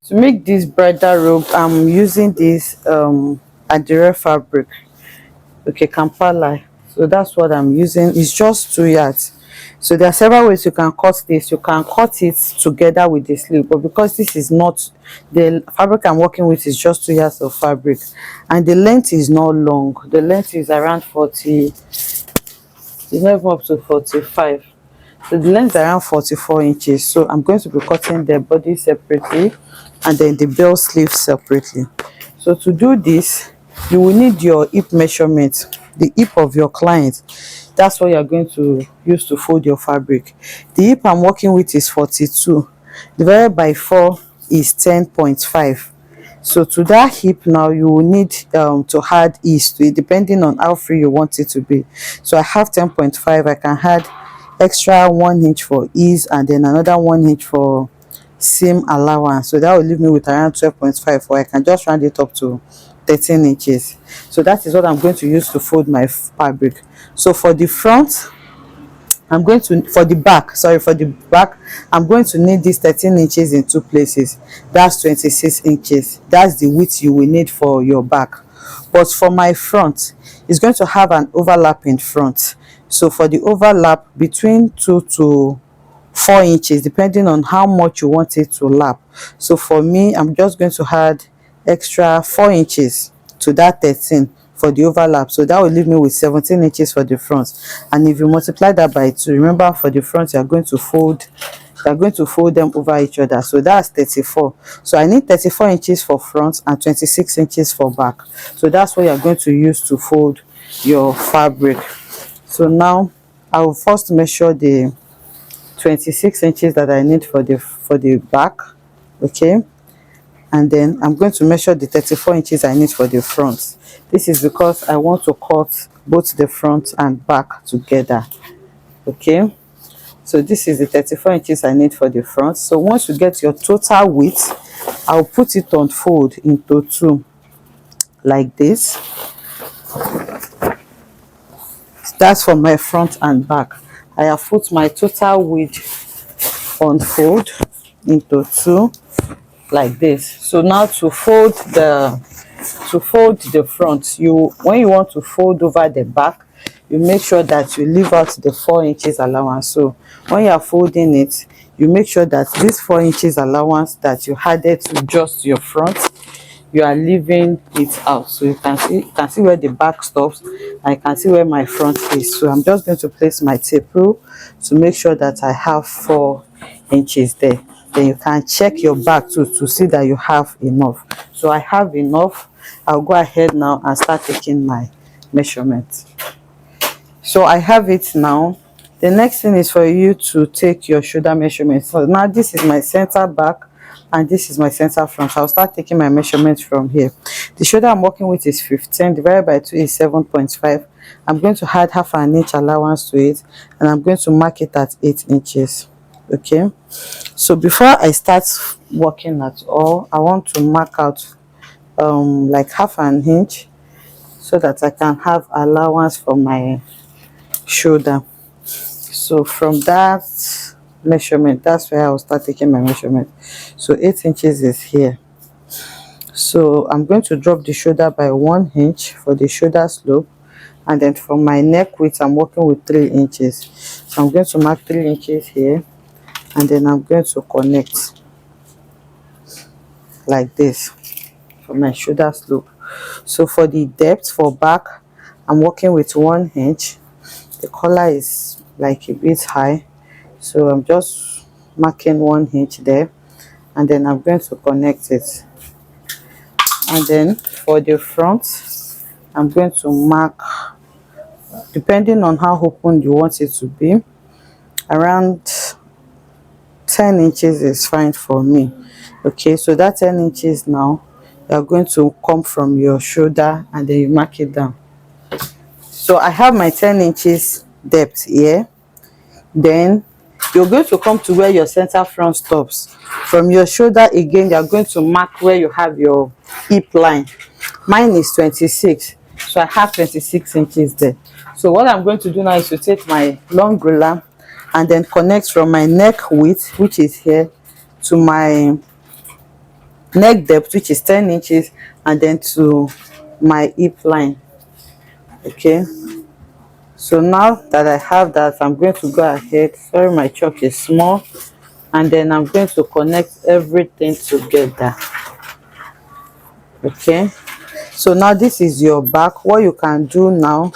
To make this bridal robe, I'm using this adire fabric, okay, Kampala. So that's what I'm using. It's just 2 yards. So there are several ways you can cut this. You can cut it together with the sleeve, but because this is not, the fabric I'm working with is just 2 yards of fabric, and the length is not long. The length is around 40. It's not even up to 45. So the length is around 44 inches. So I'm going to be cutting the body separately and then the bell sleeve separately. So to do this, you will need your hip measurement, the hip of your client. That's what you're going to use to fold your fabric. The hip I'm working with is 42. Divided by 4 is 10.5. So to that hip now, you will need to add ease to it, depending on how free you want it to be. So I have 10.5. I can add extra 1 inch for ease and then another 1 inch for seam allowance. So that will leave me with around 12.5, or I can just round it up to 13 inches. So that is what I'm going to use to fold my fabric. So for the front, for the back, sorry, for the back, I'm going to need this 13 inches in two places. That's 26 inches. That's the width you will need for your back. But for my front, it's going to have an overlap in front. So for the overlap, between 2 to 4 inches, depending on how much you want it to lap. So for me, I'm just going to add extra 4 inches to that 13 for the overlap. So that will leave me with 17 inches for the front. And if you multiply that by 2, remember, for the front you are going to fold them over each other. So that's 34. So I need 34 inches for front and 26 inches for back. So that's what you're going to use to fold your fabric. So now I will first measure the 26 inches that I need for the back, okay, and then I'm going to measure the 34 inches I need for the front. This is because I want to cut both the front and back together, okay. So this is the 34 inches I need for the front. So once you get your total width, I'll put it on fold into two like this. That's for my front and back. I have put my total width on fold into two like this. So now to fold the front, when you want to fold over the back, you make sure that you leave out the 4 inches allowance. So when you are folding it, you make sure that this 4 inches allowance that you added to just your front, you are leaving it out. So you can see where the back stops. I can see where my front is. So I'm just going to place my tape rule to make sure that I have 4 inches there. Then you can check your back too to see that you have enough. So I have enough. I'll go ahead now and start taking my measurements. So I have it now. The next thing is for you to take your shoulder measurements. So now this is my center back and this is my center front. I'll start taking my measurements from here. The shoulder I'm working with is 15, divided by 2 is 7.5. I'm going to add half an inch allowance to it, and I'm going to mark it at 8 inches. Okay, so before I start working at all, I want to mark out like half an inch so that I can have allowance for my shoulder. So from that measurement, that's where I will start taking my measurement. So 8 inches is here. So I'm going to drop the shoulder by 1 inch for the shoulder slope, and then for my neck width I'm working with 3 inches. So I'm going to mark 3 inches here, and then I'm going to connect like this for my shoulder slope. So for the depth for back, I'm working with 1 inch. The collar is like a bit high, so I'm just marking 1 inch there, and then I'm going to connect it. And then for the front, I'm going to mark, depending on how open you want it to be, around 10 inches is fine for me. Okay, so that 10 inches now, you are going to come from your shoulder and then you mark it down. So I have my 10 inches depth here. Then you're going to come to where your center front stops. From your shoulder again, you're going to mark where you have your hip line. Mine is 26, so I have 26 inches there. So what I'm going to do now is to take my long ruler and then connect from my neck width, which is here, to my neck depth, which is 10 inches, and then to my hip line. Okay, so now that I have that, I'm going to go ahead, sorry my chalk is small, and then I'm going to connect everything together. Okay, so now this is your back. What you can do now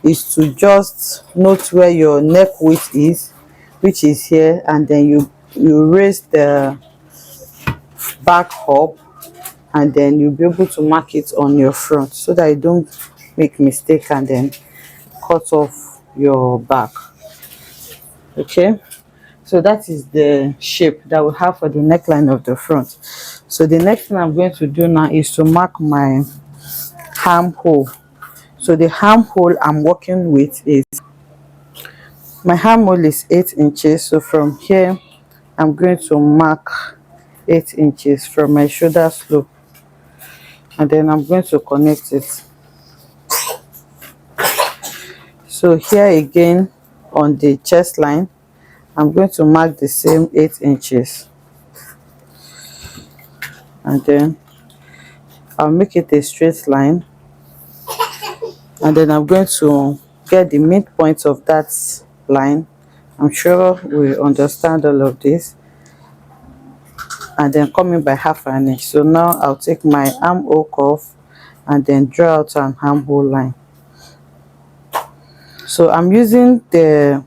is to just note where your neck width is, which is here, and then you raise the back up, and then you'll be able to mark it on your front so that you don't make mistake and then cut off your back. Okay, so that is the shape that we have for the neckline of the front. So the next thing I'm going to do now is to mark my armhole. So the armhole I'm working with is, my armhole is 8 inches. So from here I'm going to mark 8 inches from my shoulder slope, and then I'm going to connect it. So here again on the chest line, I'm going to mark the same 8 inches, and then I'll make it a straight line, and then I'm going to get the midpoint of that line. I'm sure we understand all of this, and then coming by half an inch. So now I'll take my armhole curve and then draw out an armhole line. So I'm using the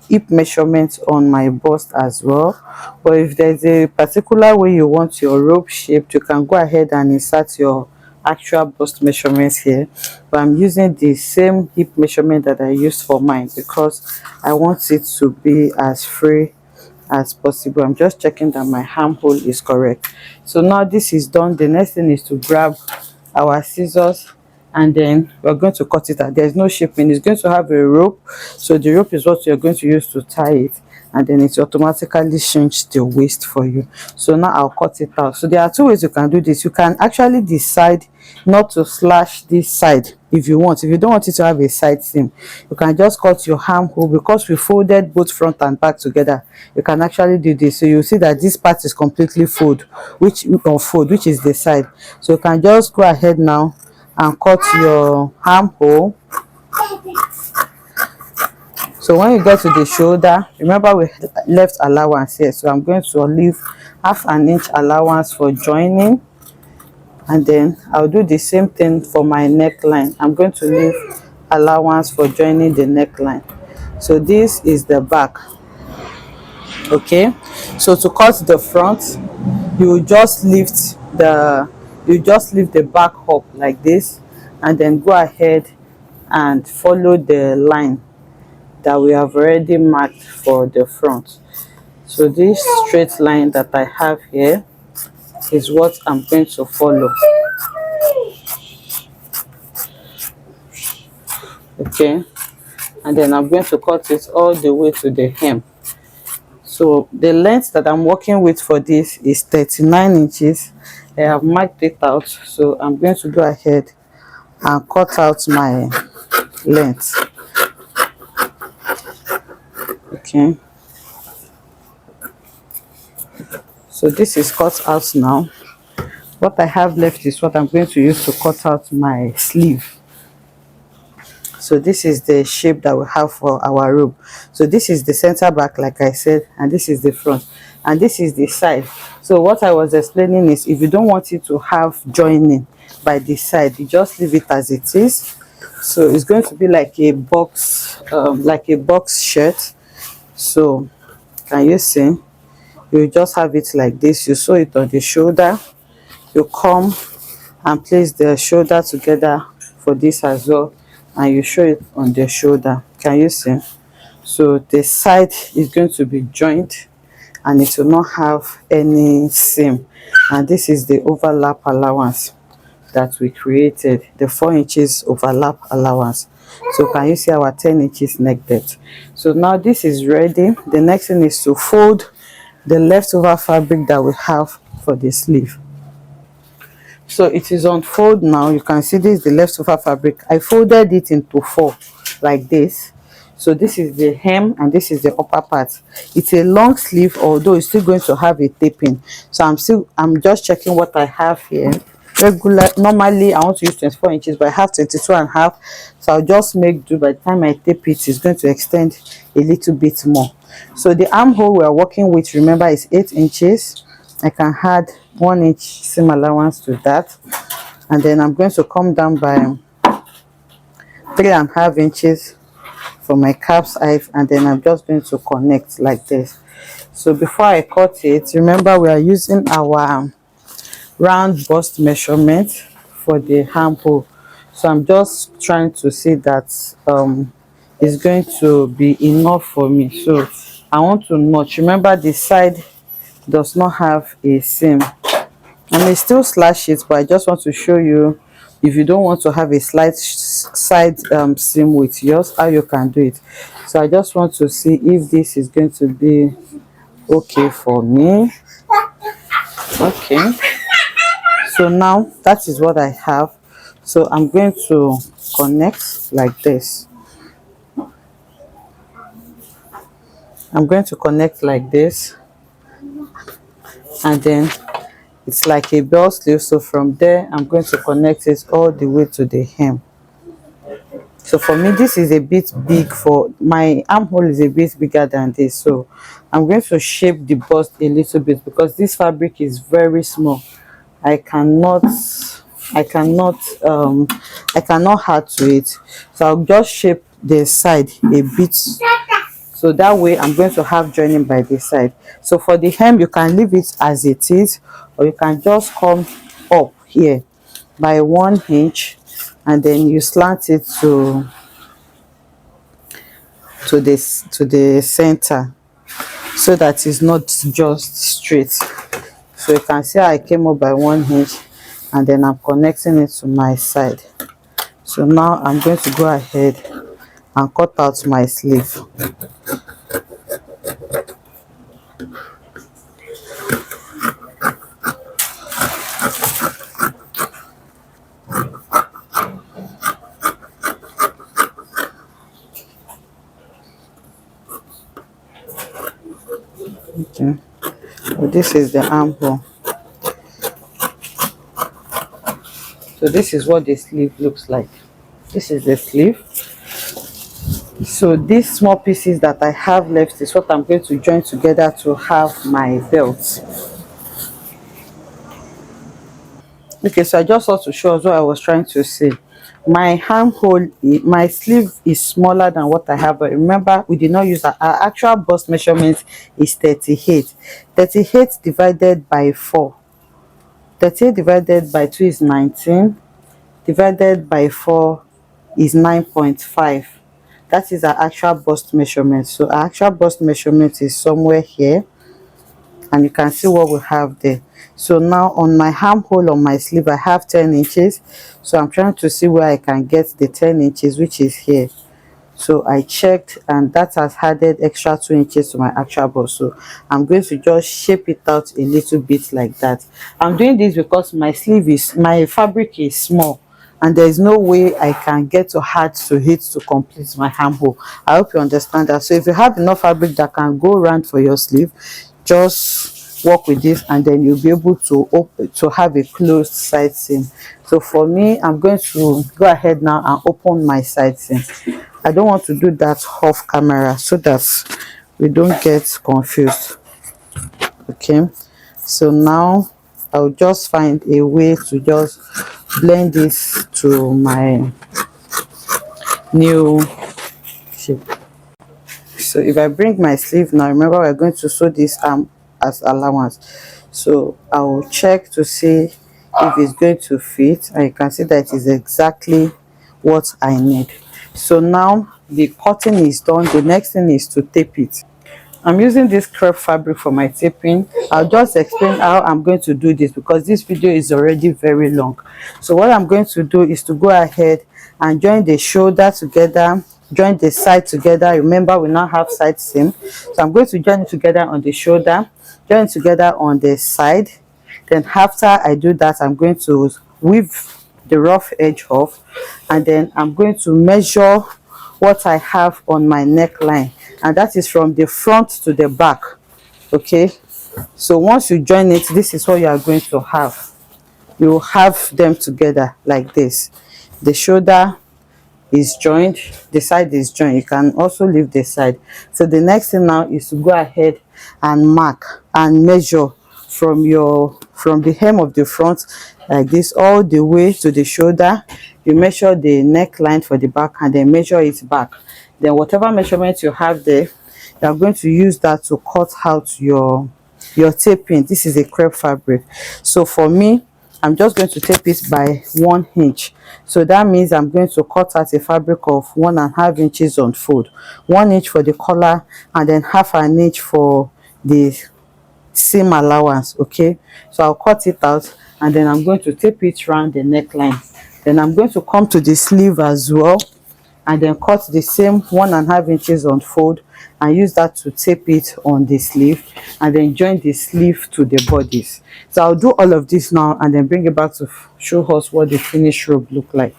hip measurement on my bust as well, but if there's a particular way you want your robe shaped, you can go ahead and insert your actual bust measurements here, but I'm using the same hip measurement that I used for mine because I want it to be as free as possible. I'm just checking that my armhole is correct. So now this is done. The next thing is to grab our scissors, and then we're going to cut it out. There's no shaping. It's going to have a rope, so the rope is what you're going to use to tie it, and then it automatically changes the waist for you. So now I'll cut it out. So there are two ways you can do this. You can actually decide not to slash this side if you want. If you don't want it to have a side seam, you can just cut your armhole. Because we folded both front and back together, you can actually do this. So you see that this part is completely fold, which is the side. So you can just go ahead now and cut your armhole. So when you get to the shoulder, remember we left allowance here, so I'm going to leave half an inch allowance for joining, and then I'll do the same thing for my neckline. I'm going to leave allowance for joining the neckline. So this is the back. Okay, so to cut the front, you just lift the back up like this, and then go ahead and follow the line that we have already marked for the front. So this straight line that I have here is what I'm going to follow. Okay, and then I'm going to cut it all the way to the hem. So the length that I'm working with for this is 39 inches. I have marked it out, so I'm going to go ahead and cut out my length. Okay, so this is cut out now. What I have left is what I'm going to use to cut out my sleeve. So this is the shape that we have for our robe. So this is the center back, like I said, and this is the front, and this is the side. So what I was explaining is, if you don't want it to have joining by the side, you just leave it as it is. So it's going to be like a box shirt. So can you see? You just have it like this. You sew it on the shoulder. You come and place the shoulder together for this as well, and you show it on the shoulder. Can you see? So the side is going to be joined, and it will not have any seam. And this is the overlap allowance that we created, the 4 inches overlap allowance. So can you see our 10 inches neck depth? So now this is ready. The next thing is to fold the leftover fabric that we have for the sleeve. So it is on fold now. You can see this is the leftover fabric. I folded it into 4 like this. So this is the hem and this is the upper part. It's a long sleeve, although it's still going to have a taping. So I'm just checking what I have here. Regular, normally I want to use 24 inches, but I have 22 and a half. So I'll just make do. By the time I tape it, it's going to extend a little bit more. So the armhole we are working with, remember, is 8 inches. I can add 1 inch seam allowance to that, and then I'm going to come down by 3.5 inches for my calf's height, and then I'm just going to connect like this. So before I cut it, remember we are using our round bust measurement for the armhole. So I'm just trying to see that it's going to be enough for me. So I want to notch. Remember, the side does not have a seam. I may still slash it, but I just want to show you, if you don't want to have a slight side seam with yours, how you can do it. So I just want to see if this is going to be okay for me. Okay, so now that is what I have. So I'm going to connect like this. I'm going to connect like this, and then it's like a bell sleeve. So from there I'm going to connect it all the way to the hem. So for me, this is a bit big. For my armhole is a bit bigger than this, so I'm going to shape the bust a little bit because this fabric is very small. I cannot I cannot add to it. So I'll just shape the side a bit, so that way I'm going to have joining by the side. So for the hem, you can leave it as it is, or you can just come up here by 1 inch, and then you slant it to the center, so that it's not just straight. So you can see I came up by 1 inch, and then I'm connecting it to my side. So now I'm going to go ahead and cut out my sleeve. Okay, so this is the armhole. So this is what the sleeve looks like. This is the sleeve. So these small pieces that I have left is what I'm going to join together to have my belt. Okay, so I just want to show us what I was trying to say. My armhole, my sleeve is smaller than what I have, but remember, we did not use our actual bust measurement is 38. 38 divided by 4. 38 divided by 2 is 19. Divided by 4 is 9.5. That is our actual bust measurement. So our actual bust measurement is somewhere here, and you can see what we have there. So now on my armhole on my sleeve, I have 10 inches. So I'm trying to see where I can get the 10 inches, which is here. So I checked, and that has added extra 2 inches to my actual bust. So I'm going to just shape it out a little bit like that. I'm doing this because my fabric is small, and there is no way I can get to add to it to complete my armhole. I hope you understand that. So if you have enough fabric that can go around for your sleeve, just work with this, and then you'll be able to have a closed side seam. So for me, I'm going to go ahead now and open my side seam. I don't want to do that off camera so that we don't get confused. Okay, so now I'll just find a way to just blend this to my new shape. So if I bring my sleeve now, remember we're going to sew this arm as allowance. So I will check to see if it's going to fit, and you can see that it is exactly what I need. So now the cutting is done. The next thing is to tape it. I'm using this crepe fabric for my taping. I'll just explain how I'm going to do this because this video is already very long. So what I'm going to do is to go ahead and join the shoulder together, join the side together. Remember, we now have side seam. So I'm going to join it together on the shoulder, join it together on the side. Then after I do that, I'm going to weave the rough edge off, and then I'm going to measure what I have on my neckline, and that is from the front to the back. Okay, so once you join it, this is what you are going to have. You will have them together like this. The shoulder is joined, the side is joined. You can also leave the side. So the next thing now is to go ahead and mark and measure from the hem of the front like this all the way to the shoulder. You measure the neckline for the back and then measure it back. Then whatever measurement you have there, you are going to use that to cut out your taping. This is a crepe fabric, so for me, I'm just going to tape it by 1 inch. So that means I'm going to cut out a fabric of 1.5 inches on fold, 1 inch for the collar and then 1/2 inch for the seam allowance. Okay, so I'll cut it out and then I'm going to tape it around the neckline. Then I'm going to come to the sleeve as well and then cut the same 1.5 inches on fold and use that to tape it on the sleeve and then join the sleeve to the bodies. So I'll do all of this now and then bring it back to show us what the finished robe look like.